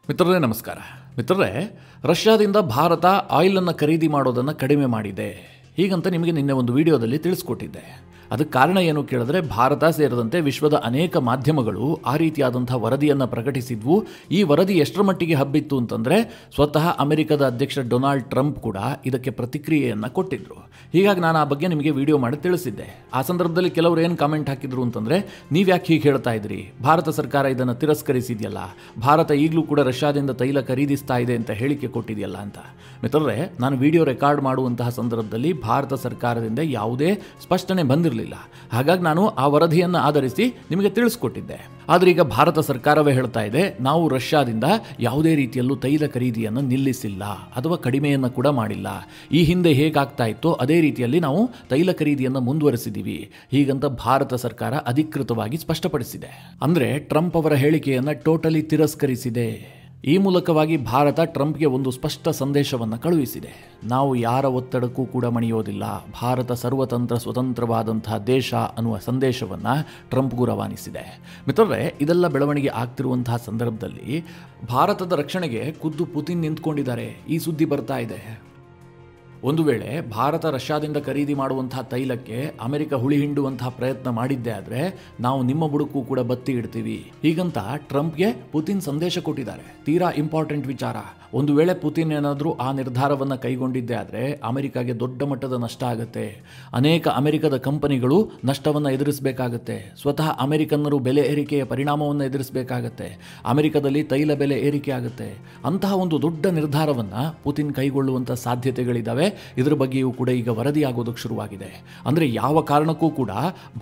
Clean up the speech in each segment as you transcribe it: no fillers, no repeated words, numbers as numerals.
ಮಿತ್ರರೇ ನಮಸ್ಕಾರ. ಮಿತ್ರರೇ, ರಷ್ಯಾದಿಂದ ಭಾರತ ಆಯಿಲನ್ನು ಖರೀದಿ ಮಾಡೋದನ್ನು ಕಡಿಮೆ ಮಾಡಿದೆ ಹೀಗಂತ ನಿಮಗೆ ನಿನ್ನೆ ಒಂದು ವಿಡಿಯೋದಲ್ಲಿ ತಿಳಿಸ್ಕೊಟ್ಟಿದ್ದೆ. ಅದಕ್ಕೆ ಕಾರಣ ಏನು ಕೇಳಿದ್ರೆ, ಭಾರತ ಸೇರಿದಂತೆ ವಿಶ್ವದ ಅನೇಕ ಮಾಧ್ಯಮಗಳು ಆ ರೀತಿಯಾದಂಥ ವರದಿಯನ್ನು ಪ್ರಕಟಿಸಿದ್ವು. ಈ ವರದಿ ಎಷ್ಟರ ಮಟ್ಟಿಗೆ ಹಬ್ಬಿತ್ತು ಅಂತಂದರೆ, ಸ್ವತಃ ಅಮೆರಿಕದ ಅಧ್ಯಕ್ಷ ಡೊನಾಲ್ಡ್ ಟ್ರಂಪ್ ಕೂಡ ಇದಕ್ಕೆ ಪ್ರತಿಕ್ರಿಯೆಯನ್ನು ಕೊಟ್ಟಿದ್ರು. ಹೀಗಾಗಿ ನಾನು ಆ ಬಗ್ಗೆ ನಿಮಗೆ ವಿಡಿಯೋ ಮಾಡಿ ತಿಳಿಸಿದ್ದೆ. ಆ ಸಂದರ್ಭದಲ್ಲಿ ಕೆಲವರು ಏನು ಕಾಮೆಂಟ್ ಹಾಕಿದ್ರು ಅಂತಂದರೆ, ನೀವು ಯಾಕೆ ಹೀಗೆ ಹೇಳ್ತಾ ಇದ್ರಿ, ಭಾರತ ಸರ್ಕಾರ ಇದನ್ನು ತಿರಸ್ಕರಿಸಿದೆಯಲ್ಲ, ಭಾರತ ಈಗಲೂ ಕೂಡ ರಷ್ಯಾದಿಂದ ತೈಲ ಖರೀದಿಸ್ತಾ ಇದೆ ಅಂತ ಹೇಳಿಕೆ ಕೊಟ್ಟಿದೆಯಲ್ಲ ಅಂತ. ಮಿತ್ರರೇ, ನಾನು ವಿಡಿಯೋ ರೆಕಾರ್ಡ್ ಮಾಡುವಂತಹ ಸಂದರ್ಭದಲ್ಲಿ ಭಾರತ ಸರ್ಕಾರದಿಂದ ಯಾವುದೇ ಸ್ಪಷ್ಟನೆ ಬಂದಿರಲಿಲ್ಲ. ಹಾಗಾಗಿ ನಾನು ಆ ವರದಿಯನ್ನು ಆಧರಿಸಿ ನಿಮಗೆ ತಿಳಿಸ್ಕೊಟ್ಟಿದ್ದೆ. ಆದರೆ ಈಗ ಭಾರತ ಸರ್ಕಾರವೇ ಹೇಳ್ತಾ ಇದೆ, ನಾವು ರಷ್ಯಾದಿಂದ ಯಾವುದೇ ರೀತಿಯಲ್ಲೂ ತೈಲ ಖರೀದಿಯನ್ನು ನಿಲ್ಲಿಸಿಲ್ಲ ಅಥವಾ ಕಡಿಮೆಯನ್ನು ಕೂಡ ಮಾಡಿಲ್ಲ. ಈ ಹಿಂದೆ ಹೇಗಾಗ್ತಾ ಇತ್ತೋ ಅದೇ ರೀತಿಯಲ್ಲಿ ನಾವು ತೈಲ ಖರೀದಿಯನ್ನು ಮುಂದುವರೆಸಿದ್ದೀವಿ ಹೀಗಂತ ಭಾರತ ಸರ್ಕಾರ ಅಧಿಕೃತವಾಗಿ ಸ್ಪಷ್ಟಪಡಿಸಿದೆ. ಅಂದರೆ ಟ್ರಂಪ್ ಅವರ ಹೇಳಿಕೆಯನ್ನು ಟೋಟಲಿ ತಿರಸ್ಕರಿಸಿದೆ. ಈ ಮೂಲಕವಾಗಿ ಭಾರತ ಟ್ರಂಪ್ಗೆ ಒಂದು ಸ್ಪಷ್ಟ ಸಂದೇಶವನ್ನು ಕಳುಹಿಸಿದೆ. ನಾವು ಯಾರ ಒತ್ತಡಕ್ಕೂ ಕೂಡ ಮಣಿಯೋದಿಲ್ಲ, ಭಾರತ ಸರ್ವತಂತ್ರ ಸ್ವತಂತ್ರವಾದಂತಹ ದೇಶ ಅನ್ನುವ ಸಂದೇಶವನ್ನು ಟ್ರಂಪ್ಗೂ ರವಾನಿಸಿದೆ. ಮಿತ್ರರೇ, ಇದೆಲ್ಲ ಬೆಳವಣಿಗೆ ಆಗ್ತಿರುವಂತಹ ಸಂದರ್ಭದಲ್ಲಿ ಭಾರತದ ರಕ್ಷಣೆಗೆ ಖುದ್ದು ಪುತಿನ್ ನಿಂತ್ಕೊಂಡಿದ್ದಾರೆ. ಈ ಸುದ್ದಿ ಬರ್ತಾ ಇದೆ. ಒಂದು ವೇಳೆ ಭಾರತ ರಷ್ಯಾದಿಂದ ಖರೀದಿ ಮಾಡುವಂತಹ ತೈಲಕ್ಕೆ ಅಮೆರಿಕ ಹುಳಿ ಹಿಂಡುವಂತಹ ಪ್ರಯತ್ನ ಮಾಡಿದ್ದೇ ಆದರೆ ನಾವು ನಿಮ್ಮ ಬುಡಕ್ಕೂ ಕೂಡ ಬತ್ತಿ ಇಡ್ತೀವಿ ಹೀಗಂತ ಟ್ರಂಪ್ಗೆ ಪುತಿನ್ ಸಂದೇಶ ಕೊಟ್ಟಿದ್ದಾರೆ. ತೀರಾ ಇಂಪಾರ್ಟೆಂಟ್ ವಿಚಾರ. ಒಂದು ವೇಳೆ ಪುತಿನ್ ಏನಾದರೂ ಆ ನಿರ್ಧಾರವನ್ನು ಕೈಗೊಂಡಿದ್ದೇ ಆದರೆ ಅಮೆರಿಕಾಗೆ ದೊಡ್ಡ ಮಟ್ಟದ ನಷ್ಟ ಆಗುತ್ತೆ. ಅನೇಕ ಅಮೆರಿಕದ ಕಂಪನಿಗಳು ನಷ್ಟವನ್ನು ಎದುರಿಸಬೇಕಾಗತ್ತೆ. ಸ್ವತಃ ಅಮೆರಿಕನ್ನರು ಬೆಲೆ ಏರಿಕೆಯ ಪರಿಣಾಮವನ್ನು ಎದುರಿಸಬೇಕಾಗತ್ತೆ. ಅಮೆರಿಕದಲ್ಲಿ ತೈಲ ಬೆಲೆ ಏರಿಕೆ ಆಗುತ್ತೆ. ಅಂತಹ ಒಂದು ದೊಡ್ಡ ನಿರ್ಧಾರವನ್ನು ಪುತಿನ್ ಕೈಗೊಳ್ಳುವಂಥ ಸಾಧ್ಯತೆಗಳಿದ್ದಾವೆ. ಇದರ ಬಗ್ಗೆಯೂ ಕೂಡ ಈಗ ವರದಿಯಾಗೋದಕ್ಕೆ ಶುರುವಾಗಿದೆ. ಅಂದರೆ ಯಾವ ಕಾರಣಕ್ಕೂ ಕೂಡ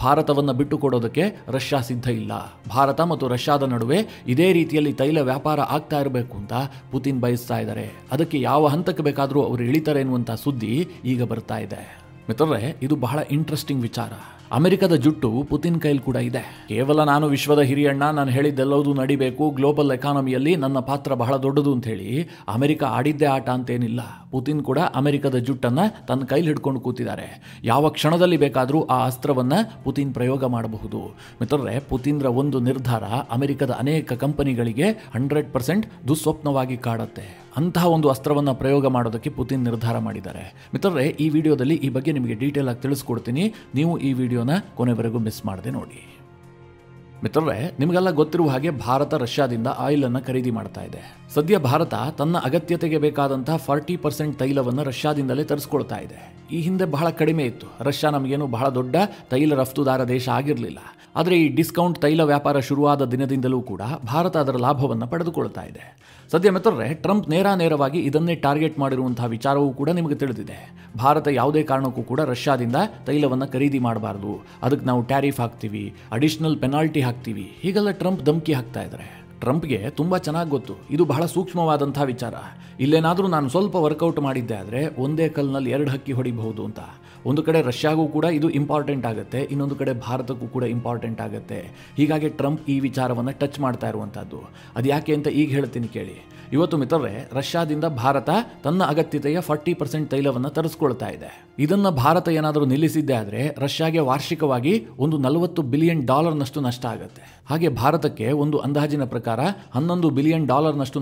ಭಾರತವನ್ನು ಬಿಟ್ಟು ಕೊಡೋದಕ್ಕೆ ರಷ್ಯಾ ಸಿದ್ಧ ಇಲ್ಲ. ಭಾರತ ಮತ್ತು ರಷ್ಯಾದ ನಡುವೆ ಇದೇ ರೀತಿಯಲ್ಲಿ ತೈಲ ವ್ಯಾಪಾರ ಆಗ್ತಾ ಇರಬೇಕು ಅಂತ ಪುತಿನ್ ಬಯಸ್ತಾ ಇದ್ದಾರೆ. ಅದಕ್ಕೆ ಯಾವ ಹಂತಕ್ಕೆ ಬೇಕಾದರೂ ಅವರು ಇಳಿತಾರೆ ಎನ್ನುವಂಥ ಸುದ್ದಿ ಈಗ ಬರ್ತಾ ಇದೆ. ಮಿತ್ರರೇ, ಇದು ಬಹಳ ಇಂಟ್ರೆಸ್ಟಿಂಗ್ ವಿಚಾರ. ಅಮೆರಿಕದ ಜುಟ್ಟು ಪುತಿನ್ ಕೈಲಿ ಕೂಡ ಇದೆ. ಕೇವಲ ನಾನು ವಿಶ್ವದ ಹಿರಿಯಣ್ಣ, ನಾನು ಹೇಳಿದ್ದೆಲ್ಲವೂ ನಡಿಬೇಕು, ಗ್ಲೋಬಲ್ ಎಕಾನಮಿಯಲ್ಲಿ ನನ್ನ ಪಾತ್ರ ಬಹಳ ದೊಡ್ಡದು ಅಂತ ಹೇಳಿ ಅಮೆರಿಕ ಆಡಿದ್ದೇ ಆಟ ಅಂತೇನಿಲ್ಲ. ಪುತಿನ್ ಕೂಡ ಅಮೆರಿಕದ ಜುಟ್ಟನ್ನು ತನ್ನ ಕೈಲಿ ಹಿಡ್ಕೊಂಡು ಕೂತಿದ್ದಾರೆ. ಯಾವ ಕ್ಷಣದಲ್ಲಿ ಬೇಕಾದರೂ ಆ ಅಸ್ತ್ರವನ್ನು ಪುತಿನ್ ಪ್ರಯೋಗ ಮಾಡಬಹುದು. ಮಿತ್ರರೇ, ಪುತಿನ್ರ ಒಂದು ನಿರ್ಧಾರ ಅಮೆರಿಕದ ಅನೇಕ ಕಂಪನಿಗಳಿಗೆ 100% ದುಸ್ವಪ್ನವಾಗಿ ಕಾಡುತ್ತೆ. ಅಂತಹ ಒಂದು ಅಸ್ತ್ರವನ್ನು ಪ್ರಯೋಗ ಮಾಡೋದಕ್ಕೆ ಪುತಿನ್ ನಿರ್ಧಾರ ಮಾಡಿದ್ದಾರೆ. ಮಿತ್ರರೇ, ಈ ವಿಡಿಯೋದಲ್ಲಿ ಈ ಬಗ್ಗೆ ನಿಮಗೆ ಡೀಟೇಲ್ ಆಗಿ ತಿಳಿಸ್ಕೊಡ್ತೀನಿ. ನೀವು ಈ ವಿಡಿಯೋನ ಕೊನೆವರೆಗೂ ಮಿಸ್ ಮಾಡದೆ ನೋಡಿ. ಮಿತ್ರರೇ, ನಿಮಗೆಲ್ಲ ಗೊತ್ತಿರುವ ಹಾಗೆ ಭಾರತ ರಷ್ಯಾದಿಂದ ಆಯಿಲನ್ನು ಖರೀದಿ ಮಾಡ್ತಾ ಇದೆ. ಸದ್ಯ ಭಾರತ ತನ್ನ ಅಗತ್ಯತೆಗೆ ಬೇಕಾದಂತಹ 40% ತೈಲವನ್ನು ರಷ್ಯಾದಿಂದಲೇ ತರಿಸ್ಕೊಳ್ತಾ ಇದೆ. ಈ ಹಿಂದೆ ಬಹಳ ಕಡಿಮೆ ಇತ್ತು. ರಷ್ಯಾ ನಮಗೇನು ಬಹಳ ದೊಡ್ಡ ತೈಲ ರಫ್ತುದಾರ ದೇಶ ಆಗಿರಲಿಲ್ಲ. ಆದರೆ ಈ ಡಿಸ್ಕೌಂಟ್ ತೈಲ ವ್ಯಾಪಾರ ಶುರುವಾದ ದಿನದಿಂದಲೂ ಕೂಡ ಭಾರತ ಅದರ ಲಾಭವನ್ನು ಪಡೆದುಕೊಳ್ತಾ ಇದೆ. ಸದ್ಯ ಮಿತ್ರರೇ, ಟ್ರಂಪ್ ನೇರವಾಗಿ ಇದನ್ನೇ ಟಾರ್ಗೆಟ್ ಮಾಡಿರುವಂತಹ ವಿಚಾರವೂ ಕೂಡ ನಿಮಗೆ ತಿಳಿದಿದೆ. ಭಾರತ ಯಾವುದೇ ಕಾರಣಕ್ಕೂ ಕೂಡ ರಷ್ಯಾದಿಂದ ತೈಲವನ್ನು ಖರೀದಿ ಮಾಡಬಾರ್ದು, ಅದಕ್ಕೆ ನಾವು ಟ್ಯಾರಿಫ್ ಹಾಕ್ತೀವಿ, ಅಡಿಷನಲ್ ಪೆನಾಲ್ಟಿ ಹಾಕ್ತೀವಿ, ಹೀಗೆಲ್ಲ ಟ್ರಂಪ್ ಧಮಕಿ ಹಾಕ್ತಾ ಇದ್ದಾರೆ. ಟ್ರಂಪ್ಗೆ ತುಂಬ ಚೆನ್ನಾಗಿ ಗೊತ್ತು ಇದು ಬಹಳ ಸೂಕ್ಷ್ಮವಾದಂಥ ವಿಚಾರ. ಇಲ್ಲೇನಾದರೂ ನಾನು ಸ್ವಲ್ಪ ವರ್ಕೌಟ್ ಮಾಡಿದ್ದೆ ಆದರೆ ಒಂದೇ ಕಲ್ಲಿನಲ್ಲಿ 2 ಹಕ್ಕಿ ಹೊಡಿಬಹುದು ಅಂತ. ಒಂದು ಕಡೆ ರಷ್ಯಾಗೂ ಕೂಡ ಇದು ಇಂಪಾರ್ಟೆಂಟ್ ಆಗುತ್ತೆ, ಇನ್ನೊಂದು ಕಡೆ ಭಾರತಕ್ಕೂ ಕೂಡ ಇಂಪಾರ್ಟೆಂಟ್ ಆಗುತ್ತೆ. ಹೀಗಾಗಿ ಟ್ರಂಪ್ ಈ ವಿಚಾರವನ್ನು ಟಚ್ ಮಾಡ್ತಾ ಇರುವಂಥದ್ದು. ಅದು ಯಾಕೆ ಅಂತ ಈಗ ಹೇಳ್ತೀನಿ ಕೇಳಿ. ಇವತ್ತು ಮಿತ್ರರೇ, ರಷ್ಯಾದಿಂದ ಭಾರತ ತನ್ನ ಅಗತ್ಯತೆಯ 40% ತೈಲವನ್ನು ತರಿಸ್ಕೊಳ್ತಾ ಇದೆ. ಇದನ್ನು ಭಾರತ ಏನಾದರೂ ನಿಲ್ಲಿಸಿದ್ದೇ ಆದರೆ ರಷ್ಯಾಗೆ ವಾರ್ಷಿಕವಾಗಿ ಒಂದು $40 ಬಿಲಿಯನ್ ನಷ್ಟ ಆಗುತ್ತೆ. ಹಾಗೆ ಭಾರತಕ್ಕೆ ಒಂದು ಅಂದಾಜಿನ ಪ್ರಕಾರ $11 ಬಿಲಿಯನ್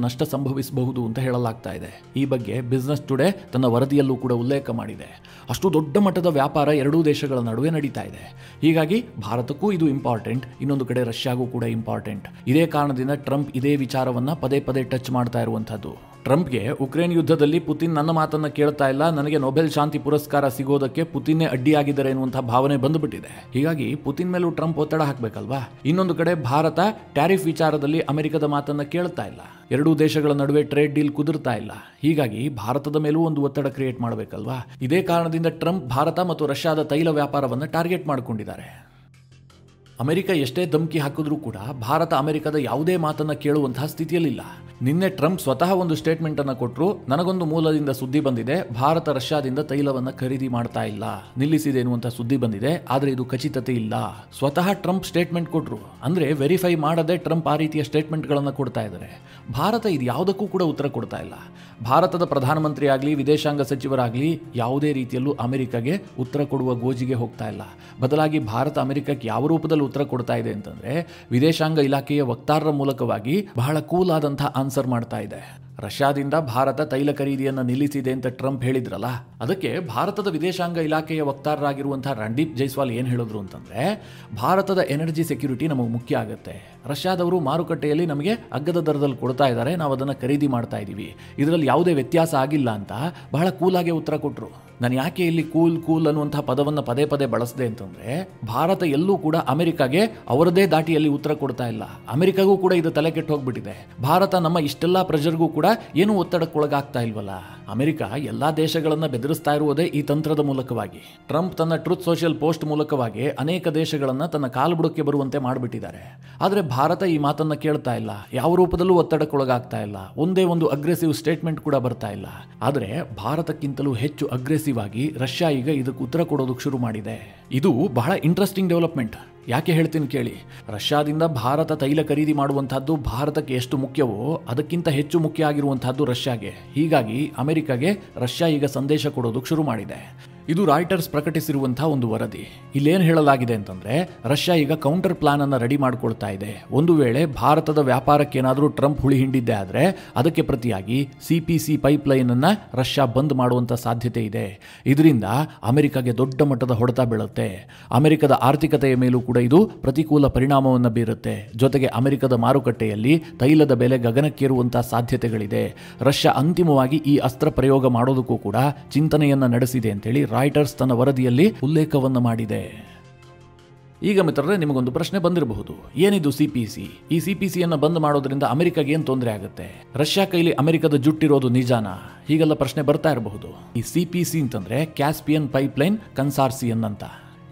ನಷ್ಟ ಸಂಭವಿಸಬಹುದು ಅಂತ ಹೇಳಲಾಗ್ತಾ ಇದೆ. ಈ ಬಗ್ಗೆ ಬಿಸ್ನೆಸ್ ಟುಡೇ ತನ್ನ ವರದಿಯಲ್ಲೂ ಕೂಡ ಉಲ್ಲೇಖ ಮಾಡಿದೆ. ಅಷ್ಟು ದೊಡ್ಡ ಮಟ್ಟದ ವ್ಯಾಪಾರ ಎರಡೂ ದೇಶಗಳ ನಡುವೆ ನಡೀತಾ ಇದೆ. ಹೀಗಾಗಿ ಭಾರತಕ್ಕೂ ಇದು ಇಂಪಾರ್ಟೆಂಟ್, ಇನ್ನೊಂದು ಕಡೆ ರಷ್ಯಾಗೂ ಕೂಡ ಇಂಪಾರ್ಟೆಂಟ್. ಇದೇ ಕಾರಣದಿಂದ ಟ್ರಂಪ್ ಇದೇ ವಿಚಾರವನ್ನು ಪದೇ ಟಚ್ ಮಾಡ್ತಾ ಇರುವಂಥದ್ದು. ಟ್ರಂಪ್ಗೆ ಉಕ್ರೇನ್ ಯುದ್ಧದಲ್ಲಿ ಪುತಿನ್ ನನ್ನ ಮಾತನ್ನು ಕೇಳ್ತಾ ಇಲ್ಲ, ನನಗೆ ನೊಬೆಲ್ ಶಾಂತಿ ಪುರಸ್ಕಾರ ಸಿಗೋದಕ್ಕೆ ಪುತಿನ್ನೇ ಅಡ್ಡಿಯಾಗಿದ್ದಾರೆ ಎನ್ನುವಂಥ ಭಾವನೆ ಬಂದುಬಿಟ್ಟಿದೆ. ಹೀಗಾಗಿ ಪುತಿನ್ ಮೇಲೂ ಟ್ರಂಪ್ ಒತ್ತಡ ಹಾಕಬೇಕಲ್ವಾ. ಇನ್ನೊಂದು ಕಡೆ ಭಾರತ ಟ್ಯಾರಿಫ್ ವಿಚಾರದಲ್ಲಿ ಅಮೆರಿಕದ ಮಾತನ್ನು ಕೇಳ್ತಾ ಇಲ್ಲ. ಎರಡೂ ದೇಶಗಳ ನಡುವೆ ಟ್ರೇಡ್ ಡೀಲ್ ಕುದುರ್ತಾ ಇಲ್ಲ. ಹೀಗಾಗಿ ಭಾರತದ ಮೇಲೂ ಒಂದು ಒತ್ತಡ ಕ್ರಿಯೇಟ್ ಮಾಡಬೇಕಲ್ವಾ. ಇದೇ ಕಾರಣದಿಂದ ಟ್ರಂಪ್ ಭಾರತ ಮತ್ತು ರಷ್ಯಾದ ತೈಲ ವ್ಯಾಪಾರವನ್ನು ಟಾರ್ಗೆಟ್ ಮಾಡಿಕೊಂಡಿದ್ದಾರೆ. ಅಮೆರಿಕ ಎಷ್ಟೇ ಧಮಕಿ ಹಾಕಿದ್ರೂ ಕೂಡ ಭಾರತ ಅಮೆರಿಕದ ಯಾವುದೇ ಮಾತನ್ನು ಕೇಳುವಂತಹ ಸ್ಥಿತಿಯಲ್ಲಿಲ್ಲ. ನಿನ್ನೆ ಟ್ರಂಪ್ ಸ್ವತಃ ಒಂದು ಸ್ಟೇಟ್ಮೆಂಟ್ ಅನ್ನು ಕೊಟ್ಟರು. ನನಗೊಂದು ಮೂಲದಿಂದ ಸುದ್ದಿ ಬಂದಿದೆ, ಭಾರತ ರಷ್ಯಾದಿಂದ ತೈಲವನ್ನು ಖರೀದಿ ಮಾಡ್ತಾ ಇಲ್ಲ, ನಿಲ್ಲಿಸಿದೆ ಎನ್ನುವಂಥ ಸುದ್ದಿ ಬಂದಿದೆ, ಆದರೆ ಇದು ಖಚಿತತೆ ಇಲ್ಲ. ಸ್ವತಃ ಟ್ರಂಪ್ ಸ್ಟೇಟ್ಮೆಂಟ್ ಕೊಟ್ಟರು. ಅಂದರೆ ವೆರಿಫೈ ಮಾಡದೆ ಟ್ರಂಪ್ ಆ ರೀತಿಯ ಸ್ಟೇಟ್ಮೆಂಟ್ಗಳನ್ನು ಕೊಡ್ತಾ ಇದ್ದಾರೆ. ಭಾರತ ಇದು ಯಾವುದಕ್ಕೂ ಕೂಡ ಉತ್ತರ ಕೊಡ್ತಾ ಇಲ್ಲ. ಭಾರತದ ಪ್ರಧಾನಮಂತ್ರಿ ಆಗಲಿ, ವಿದೇಶಾಂಗ ಸಚಿವರಾಗಲಿ ಯಾವುದೇ ರೀತಿಯಲ್ಲೂ ಅಮೆರಿಕಗೆ ಉತ್ತರ ಕೊಡುವ ಗೋಜಿಗೆ ಹೋಗ್ತಾ ಇಲ್ಲ. ಬದಲಾಗಿ ಭಾರತ ಅಮೆರಿಕಕ್ಕೆ ಯಾವ ರೂಪದಲ್ಲಿ ಉತ್ತರ ಕೊಡ್ತಾ ಇದೆ ಅಂತಂದ್ರೆ, ವಿದೇಶಾಂಗ ಇಲಾಖೆಯ ವಕ್ತಾರರ ಮೂಲಕವಾಗಿ ಬಹಳ ಕೂಲ್ ಆದಂತಹ ಆನ್ಸರ್ ಮಾಡ್ತಾ ಇದೆ. ರಷ್ಯಾದಿಂದ ಭಾರತ ತೈಲ ಖರೀದಿಯನ್ನು ನಿಲ್ಲಿಸಿದೆ ಅಂತ ಟ್ರಂಪ್ ಹೇಳಿದ್ರಲ್ಲ, ಅದಕ್ಕೆ ಭಾರತದ ವಿದೇಶಾಂಗ ಇಲಾಖೆಯ ವಕ್ತಾರರಾಗಿರುವಂತಹ ರಣದೀಪ್ ಜೈಸ್ವಾಲ್ ಏನು ಹೇಳಿದ್ರು ಅಂತಂದ್ರೆ, ಭಾರತದ ಎನರ್ಜಿ ಸೆಕ್ಯೂರಿಟಿ ನಮಗೆ ಮುಖ್ಯ ಆಗುತ್ತೆ. ರಷ್ಯಾದವರು ಮಾರುಕಟ್ಟೆಯಲ್ಲಿ ನಮಗೆ ಅಗ್ಗದ ದರದಲ್ಲಿ ಕೊಡ್ತಾ ಇದ್ದಾರೆ, ನಾವು ಅದನ್ನು ಖರೀದಿ ಮಾಡ್ತಾ ಇದ್ದೀವಿ, ಇದರಲ್ಲಿ ಯಾವುದೇ ವ್ಯತ್ಯಾಸ ಆಗಿಲ್ಲ ಅಂತ ಬಹಳ ಕೂಲಾಗೆ ಉತ್ತರ ಕೊಟ್ಟರು. ನಾನು ಯಾಕೆ ಇಲ್ಲಿ ಕೂಲ್ ಅನ್ನುವಂತಹ ಪದವನ್ನು ಪದೇ ಪದೇ ಬಳಸಿದೆ ಅಂತಂದ್ರೆ, ಭಾರತ ಎಲ್ಲೂ ಕೂಡ ಅಮೆರಿಕಾಗೆ ಅವರದೇ ದಾಟಿಯಲ್ಲಿ ಉತ್ತರ ಕೊಡ್ತಾ ಇಲ್ಲ. ಅಮೆರಿಕಾಗೂ ಕೂಡ ಇದು ತಲೆ ಕೆಟ್ಟು ಹೋಗ್ಬಿಟ್ಟಿದೆ. ಭಾರತ ನಮ್ಮ ಇಷ್ಟೆಲ್ಲಾ ಪ್ರೆಷರ್ಗೂ ಕೂಡ ಏನು ಒತ್ತಡಕ್ಕೊಳಗಾಗ್ತಾ ಇಲ್ವಲ್ಲ. ಅಮೆರಿಕ ಎಲ್ಲಾ ದೇಶಗಳನ್ನ ಬೆದರಿಸ್ತಾ ಇರುವುದೇ ಈ ತಂತ್ರದ ಮೂಲಕವಾಗಿ. ಟ್ರಂಪ್ ತನ್ನ ಟ್ರೂತ್ ಸೋಷಿಯಲ್ ಪೋಸ್ಟ್ ಮೂಲಕವಾಗಿ ಅನೇಕ ದೇಶಗಳನ್ನ ತನ್ನ ಕಾಲ್ಬುಡಕ್ಕೆ ಬರುವಂತೆ ಮಾಡಿಬಿಟ್ಟಿದ್ದಾರೆ. ಆದರೆ ಭಾರತ ಈ ಮಾತನ್ನ ಕೇಳ್ತಾ ಇಲ್ಲ, ಯಾವ ರೂಪದಲ್ಲೂ ಒತ್ತಡಕ್ಕೊಳಗಾಗ್ತಾ ಇಲ್ಲ, ಒಂದೇ ಒಂದು ಅಗ್ರೆಸಿವ್ ಸ್ಟೇಟ್ಮೆಂಟ್ ಕೂಡ ಬರ್ತಾ ಇಲ್ಲ. ಆದರೆ ಭಾರತಕ್ಕಿಂತಲೂ ಹೆಚ್ಚು ಅಗ್ರೆಸಿವ್ ಆಗಿ ರಷ್ಯಾ ಈಗ ಇದಕ್ಕೆ ಉತ್ತರ ಕೊಡೋದಕ್ಕೆ ಶುರು ಮಾಡಿದೆ. ಇದು ಬಹಳ ಇಂಟ್ರೆಸ್ಟಿಂಗ್ ಡೆವಲಪ್ಮೆಂಟ್. ಯಾಕೆ ಹೇಳ್ತೀನಿ ಕೇಳಿ. ರಷ್ಯಾದಿಂದ ಭಾರತ ತೈಲ ಖರೀದಿ ಮಾಡುವಂತಹದ್ದು ಭಾರತಕ್ಕೆ ಎಷ್ಟು ಮುಖ್ಯವೋ ಅದಕ್ಕಿಂತ ಹೆಚ್ಚು ಮುಖ್ಯ ಆಗಿರುವಂತಹದ್ದು ರಷ್ಯಾಗೆ. ಹೀಗಾಗಿ ಅಮೆರಿಕಾಗೆ ರಷ್ಯಾ ಈಗ ಸಂದೇಶ ಕೊಡೋದಕ್ಕೆ ಶುರು ಮಾಡಿದೆ. ಇದು ರಾಯ್ಟರ್ಸ್ ಪ್ರಕಟಿಸಿರುವಂತಹ ಒಂದು ವರದಿ. ಇಲ್ಲೇನು ಹೇಳಲಾಗಿದೆ ಅಂತಂದ್ರೆ, ರಷ್ಯಾ ಈಗ ಕೌಂಟರ್ ಪ್ಲಾನ್ ಅನ್ನು ರೆಡಿ ಮಾಡ್ಕೊಳ್ತಾ ಇದೆ. ಒಂದು ವೇಳೆ ಭಾರತದ ವ್ಯಾಪಾರಕ್ಕೆ ಏನಾದರೂ ಟ್ರಂಪ್ ಹುಳಿ ಹಿಂಡಿದ್ದೆ ಆದರೆ ಅದಕ್ಕೆ ಪ್ರತಿಯಾಗಿ CPC ಪೈಪ್ಲೈನ್ ಅನ್ನ ರಷ್ಯಾ ಬಂದ್ ಮಾಡುವಂತ ಸಾಧ್ಯತೆ ಇದೆ. ಇದರಿಂದ ಅಮೆರಿಕಾಗೆ ದೊಡ್ಡ ಮಟ್ಟದ ಹೊಡೆತ ಬೀಳುತ್ತೆ. ಅಮೆರಿಕದ ಆರ್ಥಿಕತೆಯ ಮೇಲೂ ಕೂಡ ಇದು ಪ್ರತಿಕೂಲ ಪರಿಣಾಮವನ್ನು ಬೀರುತ್ತೆ. ಜೊತೆಗೆ ಅಮೆರಿಕದ ಮಾರುಕಟ್ಟೆಯಲ್ಲಿ ತೈಲದ ಬೆಲೆ ಗಗನಕ್ಕೇರುವಂತಹ ಸಾಧ್ಯತೆಗಳಿದೆ. ರಷ್ಯಾ ಅಂತಿಮವಾಗಿ ಈ ಅಸ್ತ್ರ ಪ್ರಯೋಗ ಮಾಡೋದಕ್ಕೂ ಕೂಡ ಚಿಂತನೆಯನ್ನ ನಡೆಸಿದೆ ಅಂತೇಳಿ ರಾಯ್ಟರ್ಸ್ ತನ್ನ ವರದಿಯಲ್ಲಿ ಉಲ್ಲೇಖವನ್ನು ಮಾಡಿದೆ. ಈಗ ಮಿತ್ರರೇ, ನಿಮಗೊಂದು ಪ್ರಶ್ನೆ ಬಂದಿರಬಹುದು, ಏನಿದು CPC? ಈ CPCಯನ್ನು ಬಂದ್ ಮಾಡೋದ್ರಿಂದ ಅಮೆರಿಕಾಗೆ ಏನು ತೊಂದರೆ ಆಗುತ್ತೆ? ರಷ್ಯಾ ಕೈಲಿ ಅಮೆರಿಕದ ಜುಟ್ಟಿರೋದು ನಿಜಾನಾ? ಹೀಗೆಲ್ಲ ಪ್ರಶ್ನೆ ಬರ್ತಾ ಇರಬಹುದು. ಈ CPC ಅಂತಂದ್ರೆ ಕ್ಯಾಸ್ಪಿಯನ್ ಪೈಪ್ಲೈನ್ ಕನ್ಸಾರ್ಸಿಯನ್ ಅಂತ.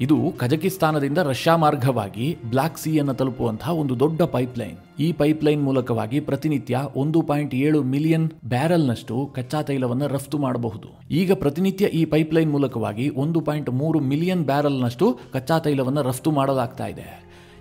ಇದು ಕಜಕಿಸ್ತಾನದಿಂದ ರಷ್ಯಾ ಮಾರ್ಗವಾಗಿ ಬ್ಲಾಕ್ ಸಿ ಅನ್ನು ತಲುಪುವಂತಹ ಒಂದು ದೊಡ್ಡ ಪೈಪ್ಲೈನ್. ಈ ಪೈಪ್ಲೈನ್ ಮೂಲಕವಾಗಿ ಪ್ರತಿನಿತ್ಯ 1.7 ಮಿಲಿಯನ್ ಬ್ಯಾರೆಲ್ನಷ್ಟು ಕಚ್ಚಾ ತೈಲವನ್ನು ರಫ್ತು ಮಾಡಬಹುದು. ಈಗ ಪ್ರತಿನಿತ್ಯ ಈ ಪೈಪ್ಲೈನ್ ಮೂಲಕವಾಗಿ 1.3 ಮಿಲಿಯನ್ ಬ್ಯಾರೆಲ್ನಷ್ಟು ಕಚ್ಚಾ ತೈಲವನ್ನು ರಫ್ತು ಮಾಡಲಾಗ್ತಾ ಇದೆ.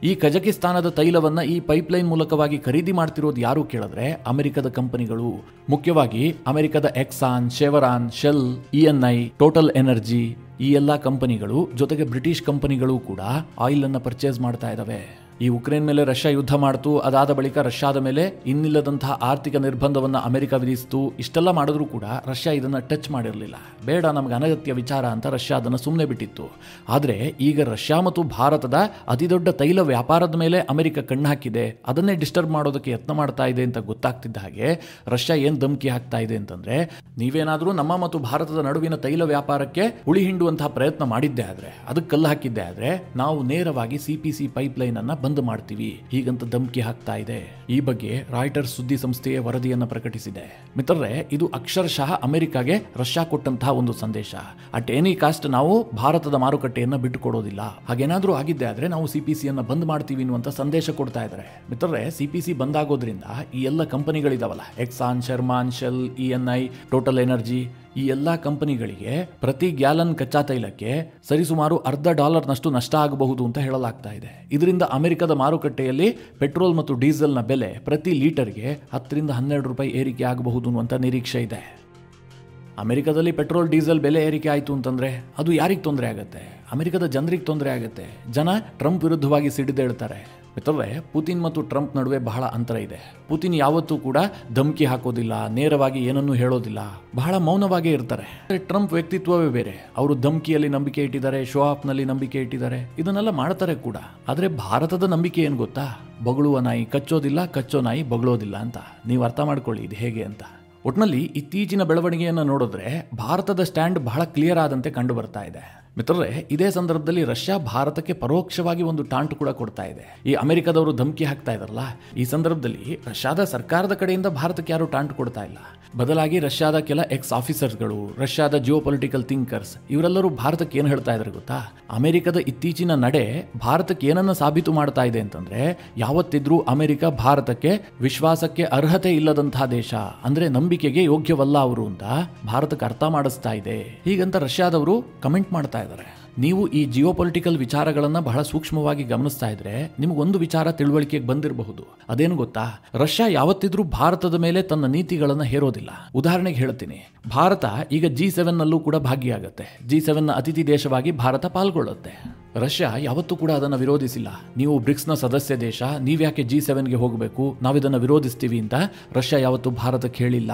ಈ ಕಜಕಿಸ್ತಾನದ ತೈಲವನ್ನ ಈ ಪೈಪ್ಲೈನ್ ಮೂಲಕವಾಗಿ ಖರೀದಿ ಮಾಡ್ತಿರೋದು ಯಾರು ಕೇಳಿದ್ರೆ ಅಮೆರಿಕದ ಕಂಪನಿಗಳು. ಮುಖ್ಯವಾಗಿ ಅಮೆರಿಕದ Exxon, Chevron, Shell, ENI, Total Energy ಈ ಎಲ್ಲಾ ಕಂಪನಿಗಳು, ಜೊತೆಗೆ ಬ್ರಿಟಿಷ್ ಕಂಪನಿಗಳು ಕೂಡ ಆಯಿಲ್ ಅನ್ನು ಪರ್ಚೇಸ್ ಮಾಡ್ತಾ ಇದ್ದಾವೆ. ಈ ಉಕ್ರೇನ್ ಮೇಲೆ ರಷ್ಯಾ ಯುದ್ಧ ಮಾಡ್ತು, ಅದಾದ ಬಳಿಕ ರಷ್ಯಾದ ಮೇಲೆ ಇನ್ನಿಲ್ಲದಂತಹ ಆರ್ಥಿಕ ನಿರ್ಬಂಧವನ್ನು ಅಮೆರಿಕ ವಿಧಿಸಿತು. ಇಷ್ಟೆಲ್ಲ ಮಾಡಿದ್ರೂ ಕೂಡ ರಷ್ಯಾ ಇದನ್ನು ಟಚ್ ಮಾಡಿರಲಿಲ್ಲ. ಬೇಡ, ನಮಗೆ ಅನಗತ್ಯ ವಿಚಾರ ಅಂತ ರಷ್ಯಾ ಅದನ್ನು ಸುಮ್ಮನೆ ಬಿಟ್ಟಿತ್ತು. ಆದರೆ ಈಗ ರಷ್ಯಾ ಮತ್ತು ಭಾರತದ ಅತಿದೊಡ್ಡ ತೈಲ ವ್ಯಾಪಾರದ ಮೇಲೆ ಅಮೆರಿಕ ಕಣ್ಣು ಹಾಕಿದೆ, ಅದನ್ನೇ ಡಿಸ್ಟರ್ಬ್ ಮಾಡೋದಕ್ಕೆ ಯತ್ನ ಮಾಡ್ತಾ ಇದೆ ಅಂತ ಗೊತ್ತಾಗ್ತಿದ್ದ ಹಾಗೆ ರಷ್ಯಾ ಏನು ಧಮಕಿ ಹಾಕ್ತಾ ಇದೆ ಅಂತಂದ್ರೆ, ನೀವೇನಾದರೂ ನಮ್ಮ ಮತ್ತು ಭಾರತದ ನಡುವಿನ ತೈಲ ವ್ಯಾಪಾರಕ್ಕೆ ಹುಳಿ ಹಿಂಡುವಂತಹ ಪ್ರಯತ್ನ ಮಾಡಿದ್ದೆ ಆದರೆ, ಅದಕ್ಕೆ ಕಲ್ಲು ಹಾಕಿದ್ದೆ ಆದರೆ ನಾವು ನೇರವಾಗಿ CPC ಪೈಪ್ಲೈನ್ ಅನ್ನ ಬಂದ್ ಮಾಡ್ತೀವಿ, ಹೀಗಂತ ಧಮಕಿ ಹಾಕ್ತಾ ಇದೆ. ಈ ಬಗ್ಗೆ ರಾಯ್ಟರ್ಸ್ ಸುದ್ದಿ ಸಂಸ್ಥೆಯ ವರದಿಯನ್ನು ಪ್ರಕಟಿಸಿದೆ. ಮಿತ್ರರೇ, ಇದು ಅಕ್ಷರಶಃ ಅಮೆರಿಕಾಗೆ ರಷ್ಯಾ ಕೊಟ್ಟಂತಹ ಒಂದು ಸಂದೇಶ. ಅಟ್ ಎನಿ ಕಾಸ್ಟ್ ನಾವು ಭಾರತದ ಮಾರುಕಟ್ಟೆಯನ್ನು ಬಿಟ್ಟುಕೊಡೋದಿಲ್ಲ, ಹಾಗೇನಾದ್ರೂ ಆಗಿದ್ದೆ ಆದ್ರೆ ನಾವು CPC ಅನ್ನ ಬಂದ್ ಮಾಡ್ತೀವಿ ಅನ್ನುವಂತ ಸಂದೇಶ ಕೊಡ್ತಾ ಇದ್ದಾರೆ. ಮಿತ್ರರೇ, CPC ಬಂದಾಗೋದ್ರಿಂದ ಈ ಎಲ್ಲ ಕಂಪನಿಗಳಿದಾವಲ್ಲ, Exxon, Chevron, Shell, ENI, Total Energy, ಈ ಎಲ್ಲಾ ಕಂಪನಿಗಳಿಗೆ ಪ್ರತಿ ಗ್ಯಾಲನ್ ಕಚ್ಚಾ ತೈಲಕ್ಕೆ ಸರಿಸುಮಾರು $0.50 ನಷ್ಟ ಆಗಬಹುದು ಅಂತ ಹೇಳಲಾಗ್ತಾ ಇದೆ. ಇದರಿಂದ ಅಮೆರಿಕದ ಮಾರುಕಟ್ಟೆಯಲ್ಲಿ ಪೆಟ್ರೋಲ್ ಮತ್ತು ಡೀಸೆಲ್ನ ಬೆಲೆ ಪ್ರತಿ ಲೀಟರ್ಗೆ 10 ರಿಂದ 12 ರೂಪಾಯಿ ಏರಿಕೆ ಆಗಬಹುದು ಅನ್ನುವಂಥ ನಿರೀಕ್ಷೆ ಇದೆ. ಅಮೆರಿಕದಲ್ಲಿ ಪೆಟ್ರೋಲ್ ಡೀಸೆಲ್ ಬೆಲೆ ಏರಿಕೆ ಆಯಿತು ಅಂತಂದ್ರೆ ಅದು ಯಾರಿಗೆ ತೊಂದರೆ ಆಗುತ್ತೆ? ಅಮೆರಿಕದ ಜನರಿಗೆ ತೊಂದರೆ ಆಗುತ್ತೆ. ಜನ ಟ್ರಂಪ್ ವಿರುದ್ಧವಾಗಿ ಸಿಡಿದೇಳ್ತಾರೆ. ಮಿತ್ರರೇ, ಪುತಿನ್ ಮತ್ತು ಟ್ರಂಪ್ ನಡುವೆ ಬಹಳ ಅಂತರ ಇದೆ. ಪುತಿನ್ ಯಾವತ್ತೂ ಕೂಡ ಧಮಕಿ ಹಾಕೋದಿಲ್ಲ, ನೇರವಾಗಿ ಏನನ್ನೂ ಹೇಳೋದಿಲ್ಲ, ಬಹಳ ಮೌನವಾಗೇ ಇರ್ತಾರೆ. ಟ್ರಂಪ್ ವ್ಯಕ್ತಿತ್ವವೇ ಬೇರೆ. ಅವರು ಧಮಕಿಯಲ್ಲಿ ನಂಬಿಕೆ ಇಟ್ಟಿದ್ದಾರೆ, ಶೋ ಆಫ್ನಲ್ಲಿ ನಂಬಿಕೆ ಇಟ್ಟಿದ್ದಾರೆ, ಇದನ್ನೆಲ್ಲ ಮಾಡ್ತಾರೆ ಕೂಡ. ಆದರೆ ಭಾರತದ ನಂಬಿಕೆ ಏನು ಗೊತ್ತಾ? ಬೊಗಳುವ ನಾಯಿ ಕಚ್ಚೋದಿಲ್ಲ, ಕಚ್ಚೋ ನಾಯಿ ಬೊಗಳೋದಿಲ್ಲ ಅಂತ. ನೀವು ಅರ್ಥ ಮಾಡ್ಕೊಳ್ಳಿ ಇದು ಹೇಗೆ ಅಂತ. ಒಟ್ನಲ್ಲಿ ಇತ್ತೀಚಿನ ಬೆಳವಣಿಗೆಯನ್ನು ನೋಡಿದ್ರೆ ಭಾರತದ ಸ್ಟ್ಯಾಂಡ್ ಬಹಳ ಕ್ಲಿಯರ್ ಆದಂತೆ ಕಂಡು ಬರ್ತಾ ಇದೆ. ಮಿತ್ರರೇ, ಇದೇ ಸಂದರ್ಭದಲ್ಲಿ ರಷ್ಯಾ ಭಾರತಕ್ಕೆ ಪರೋಕ್ಷವಾಗಿ ಒಂದು ಟಾಂಟ್ ಕೂಡ ಕೊಡ್ತಾ ಇದೆ. ಈ ಅಮೆರಿಕದವರು ಧಮಕಿ ಹಾಕ್ತಾ ಇದಾರಲ್ಲ, ಈ ಸಂದರ್ಭದಲ್ಲಿ ರಷ್ಯಾದ ಸರ್ಕಾರದ ಕಡೆಯಿಂದ ಭಾರತಕ್ಕೆ ಯಾರು ಟಾಂಟ್ ಕೊಡ್ತಾ ಇಲ್ಲ. ಬದಲಾಗಿ ರಷ್ಯಾದ ಕೆಲ ಎಕ್ಸ್ ಆಫೀಸರ್ಸ್ಗಳು, ರಷ್ಯಾದ ಜಿಯೋ ಪೊಲಿಟಿಕಲ್ ಥಿಂಕರ್ಸ್ ಇವರೆಲ್ಲರೂ ಭಾರತಕ್ಕೆ ಏನು ಹೇಳ್ತಾ ಇದ್ದಾರೆ ಗೊತ್ತಾ? ಅಮೆರಿಕದ ಇತ್ತೀಚಿನ ನಡೆ ಭಾರತಕ್ಕೆ ಏನನ್ನ ಸಾಬೀತು ಮಾಡ್ತಾ ಇದೆ ಅಂತಂದ್ರೆ, ಯಾವತ್ತಿದ್ರೂ ಅಮೆರಿಕ ಭಾರತಕ್ಕೆ ವಿಶ್ವಾಸಕ್ಕೆ ಅರ್ಹತೆ ಇಲ್ಲದಂತಹ ದೇಶ, ಅಂದ್ರೆ ನಂಬಿಕೆಗೆ ಯೋಗ್ಯವಲ್ಲ ಅವರು ಅಂತ ಭಾರತಕ್ಕೆ ಅರ್ಥ ಮಾಡಿಸ್ತಾ ಇದೆ. ಹೀಗಂತ ರಷ್ಯಾದವರು ಕಮೆಂಟ್ ಮಾಡ್ತಾ ಇದ್ದಾರೆ. ನೀವು ಈ ಜಿಯೋ ಪೊಲಿಟಿಕಲ್ ವಿಚಾರಗಳನ್ನ ಬಹಳ ಸೂಕ್ಷ್ಮವಾಗಿ ಗಮನಿಸ್ತಾ ಇದ್ರೆ ನಿಮಗೊಂದು ವಿಚಾರ ತಿಳುವಳಿಕೆಗೆ ಬಂದಿರಬಹುದು. ಅದೇನು ಗೊತ್ತಾ? ರಷ್ಯಾ ಯಾವತ್ತಿದ್ರೂ ಭಾರತದ ಮೇಲೆ ತನ್ನ ನೀತಿಗಳನ್ನ ಹೇರೋದಿಲ್ಲ. ಉದಾಹರಣೆಗೆ ಹೇಳ್ತೀನಿ, ಭಾರತ ಈಗ G7 ನಲ್ಲೂ ಕೂಡ ಭಾಗಿಯಾಗುತ್ತೆ. G7ನ ಅತಿಥಿ ದೇಶವಾಗಿ ಭಾರತ ಪಾಲ್ಗೊಳ್ಳುತ್ತೆ. ರಷ್ಯಾ ಯಾವತ್ತೂ ಕೂಡ ಅದನ್ನು ವಿರೋಧಿಸಿಲ್ಲ. ನೀವು ಬ್ರಿಕ್ಸ್ನ ಸದಸ್ಯ ದೇಶ, ನೀವ್ಯಾಕೆ G7ಗೆ ಹೋಗಬೇಕು, ನಾವಿದನ್ನು ವಿರೋಧಿಸ್ತೀವಿ ಅಂತ ರಷ್ಯಾ ಯಾವತ್ತೂ ಭಾರತಕ್ಕೆ ಹೇಳಿಲ್ಲ.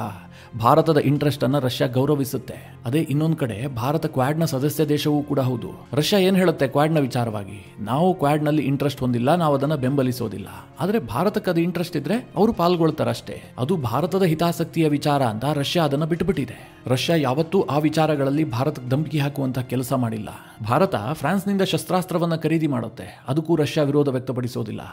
ಭಾರತದ ಇಂಟ್ರೆಸ್ಟ್ ಅನ್ನು ರಷ್ಯಾ ಗೌರವಿಸುತ್ತೆ. ಅದೇ ಇನ್ನೊಂದು ಕಡೆ ಭಾರತ ಕ್ವಾಡ್ನ ಸದಸ್ಯ ದೇಶವೂ ಕೂಡ ಹೌದು. ರಷ್ಯಾ ಏನು ಹೇಳುತ್ತೆ ಕ್ವಾಡ್ನ ವಿಚಾರವಾಗಿ, ನಾವು ಕ್ವಾಡ್ನಲ್ಲಿ ಇಂಟ್ರೆಸ್ಟ್ ಹೊಂದಿಲ್ಲ, ನಾವು ಅದನ್ನು ಬೆಂಬಲಿಸೋದಿಲ್ಲ. ಆದರೆ ಭಾರತಕ್ಕೆ ಅದು ಇಂಟ್ರೆಸ್ಟ್ ಇದ್ರೆ ಅವರು ಪಾಲ್ಗೊಳ್ತಾರಷ್ಟೇ. ಅದು ಭಾರತದ ಹಿತಾಸಕ್ತಿಯ ವಿಚಾರ ಅಂತ ರಷ್ಯಾ ಅದನ್ನು ಬಿಟ್ಟುಬಿಟ್ಟಿದೆ. ರಷ್ಯಾ ಯಾವತ್ತೂ ಆ ವಿಚಾರಗಳಲ್ಲಿ ಭಾರತಕ್ಕೆ ಧಮಕಿ ಹಾಕುವಂತ ಕೆಲಸ ಮಾಡಿಲ್ಲ. ಭಾರತ ಫ್ರಾನ್ಸ್ನಿಂದ ಶಸ್ತ್ರಾಸ್ತ್ರವನ್ನು ಖರೀದಿ ಮಾಡುತ್ತೆ, ಅದಕ್ಕೂ ರಷ್ಯಾ ವಿರೋಧ ವ್ಯಕ್ತಪಡಿಸೋದಿಲ್ಲ.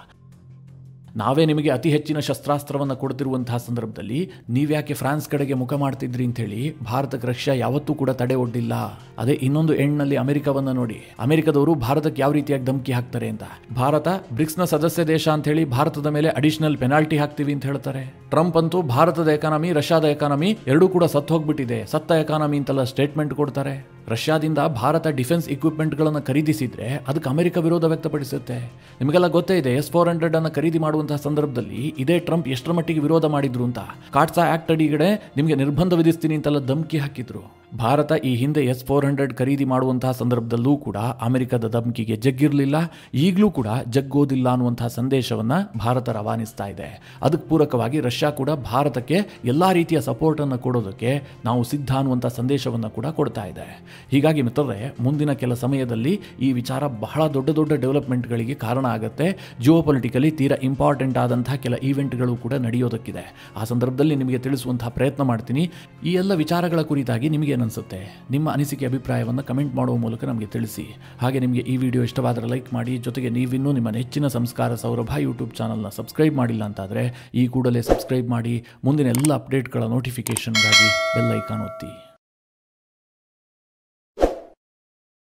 ನಾವೇ ನಿಮಗೆ ಅತಿ ಹೆಚ್ಚಿನ ಶಸ್ತ್ರಾಸ್ತ್ರವನ್ನು ಕೊಡ್ತಿರುವಂತಹ ಸಂದರ್ಭದಲ್ಲಿ ನೀವ್ಯಾಕೆ ಫ್ರಾನ್ಸ್ ಕಡೆಗೆ ಮುಖ ಮಾಡ್ತಿದ್ರಿ ಅಂತ ಹೇಳಿ ಭಾರತಕ್ಕೆ ರಷ್ಯಾ ಯಾವತ್ತೂ ಕೂಡ ತಡೆ ಒಡ್ಡಿಲ್ಲ. ಅದೇ ಇನ್ನೊಂದು ಎಂಡ್ನಲ್ಲಿ ಅಮೆರಿಕವನ್ನ ನೋಡಿ, ಅಮೆರಿಕದವರು ಭಾರತಕ್ಕೆ ಯಾವ ರೀತಿಯಾಗಿ ಧಮಕಿ ಹಾಕ್ತಾರೆ ಅಂತ. ಭಾರತ ಬ್ರಿಕ್ಸ್ನ ಸದಸ್ಯ ದೇಶ ಅಂತ ಹೇಳಿ ಭಾರತದ ಮೇಲೆ ಅಡಿಷನಲ್ ಪೆನಾಲ್ಟಿ ಹಾಕ್ತೀವಿ ಅಂತ ಹೇಳ್ತಾರೆ. ಟ್ರಂಪ್ ಅಂತೂ ಭಾರತದ ಎಕಾನಮಿ ರಷ್ಯಾದ ಎಕಾನಮಿ ಎರಡೂ ಕೂಡ ಸತ್ತು ಹೋಗ್ಬಿಟ್ಟಿದೆ, ಸತ್ತ ಎಕಾನಮಿ ಅಂತೆಲ್ಲ ಸ್ಟೇಟ್ಮೆಂಟ್ ಕೊಡ್ತಾರೆ. ರಷ್ಯಾದಿಂದ ಭಾರತ ಡಿಫೆನ್ಸ್ ಇಕ್ವಿಪ್ಮೆಂಟ್ಗಳನ್ನು ಖರೀದಿಸಿದ್ರೆ ಅದಕ್ಕೆ ಅಮೆರಿಕ ವಿರೋಧ ವ್ಯಕ್ತಪಡಿಸುತ್ತೆ. ನಿಮಗೆಲ್ಲ ಗೊತ್ತೇ ಇದೆ, S-400 ಅನ್ನು ಖರೀದಿ ಮಾಡುವಂತಹ ಸಂದರ್ಭದಲ್ಲಿ ಇದೇ ಟ್ರಂಪ್ ಎಷ್ಟರ ಮಟ್ಟಿಗೆ ವಿರೋಧ ಮಾಡಿದ್ರು ಅಂತ. ಕಾಟ್ಸಾ ಆಕ್ಟ್ ಅಡಿಗಡೆ ನಿಮಗೆ ನಿರ್ಬಂಧ ವಿಧಿಸ್ತೀನಿ ಅಂತೆಲ್ಲ ಧಮಕಿ ಹಾಕಿದ್ರು. ಭಾರತ ಈ ಹಿಂದೆ S-400 ಖರೀದಿ ಮಾಡುವಂತಹ ಸಂದರ್ಭದಲ್ಲೂ ಕೂಡ ಅಮೆರಿಕದ ಧಮಕಿಗೆ ಜಗ್ಗಿರಲಿಲ್ಲ, ಈಗಲೂ ಕೂಡ ಜಗ್ಗೋದಿಲ್ಲ ಅನ್ನುವಂತಹ ಸಂದೇಶವನ್ನ ಭಾರತ ರವಾನಿಸ್ತಾ ಇದೆ. ಅದಕ್ಕೆ ಪೂರಕವಾಗಿ ರಷ್ಯಾ ಕೂಡ ಭಾರತಕ್ಕೆ ಎಲ್ಲಾ ರೀತಿಯ ಸಪೋರ್ಟ್ ಅನ್ನು ಕೊಡೋದಕ್ಕೆ ನಾವು ಸಿದ್ಧ ಅನ್ನುವಂಥ ಸಂದೇಶವನ್ನು ಕೂಡ ಕೊಡ್ತಾ ಇದೆ. ಹೀಗಾಗಿ ಮಿತ್ರರೇ, ಮುಂದಿನ ಕೆಲ ಸಮಯದಲ್ಲಿ ಈ ವಿಚಾರ ಬಹಳ ದೊಡ್ಡ ದೊಡ್ಡ ಡೆವಲಪ್ಮೆಂಟ್ಗಳಿಗೆ ಕಾರಣ ಆಗುತ್ತೆ. ಜಿಯೋಪೊಲಿಟಿಕಲಿ ತೀರಾ ಇಂಪಾರ್ಟೆಂಟ್ ಆದಂತಹ ಕೆಲ ಈವೆಂಟ್ಗಳು ಕೂಡ ನಡೆಯೋದಕ್ಕಿದೆ. ಆ ಸಂದರ್ಭದಲ್ಲಿ ನಿಮಗೆ ತಿಳಿಸುವಂತಹ ಪ್ರಯತ್ನ ಮಾಡ್ತೀನಿ. ಈ ಎಲ್ಲ ವಿಚಾರಗಳ ಕುರಿತಾಗಿ ನಿಮಗೆ ಅನಿಸುತ್ತೆ, ನಿಮ್ಮ ಅನಿಸಿಕೆ ಅಭಿಪ್ರಾಯವನ್ನು ಕಮೆಂಟ್ ಮಾಡುವ ಮೂಲಕ ನಮಗೆ ತಿಳಿಸಿ. ಹಾಗೆ ನಿಮಗೆ ಈ ವಿಡಿಯೋ ಇಷ್ಟವಾದರೆ ಲೈಕ್ ಮಾಡಿ. ಜೊತೆಗೆ ನೀವಿನ್ನೂ ನಿಮ್ಮ ನೆಚ್ಚಿನ ಸಂಸ್ಕಾರ ಸೌರಭ ಯೂಟ್ಯೂಬ್ ಚಾನಲ್ನ ಸಬ್ಸ್ಕ್ರೈಬ್ ಮಾಡಿಲ್ಲ ಅಂತಾದರೆ ಈ ಕೂಡಲೇ ಸಬ್ಸ್ಕ್ರೈಬ್ ಮಾಡಿ. ಮುಂದಿನ ಎಲ್ಲ ಅಪ್ಡೇಟ್ಗಳ ನೋಟಿಫಿಕೇಷನ್ಗಾಗಿ ಬೆಲ್ ಐಕಾನ್ ಒತ್ತಿ.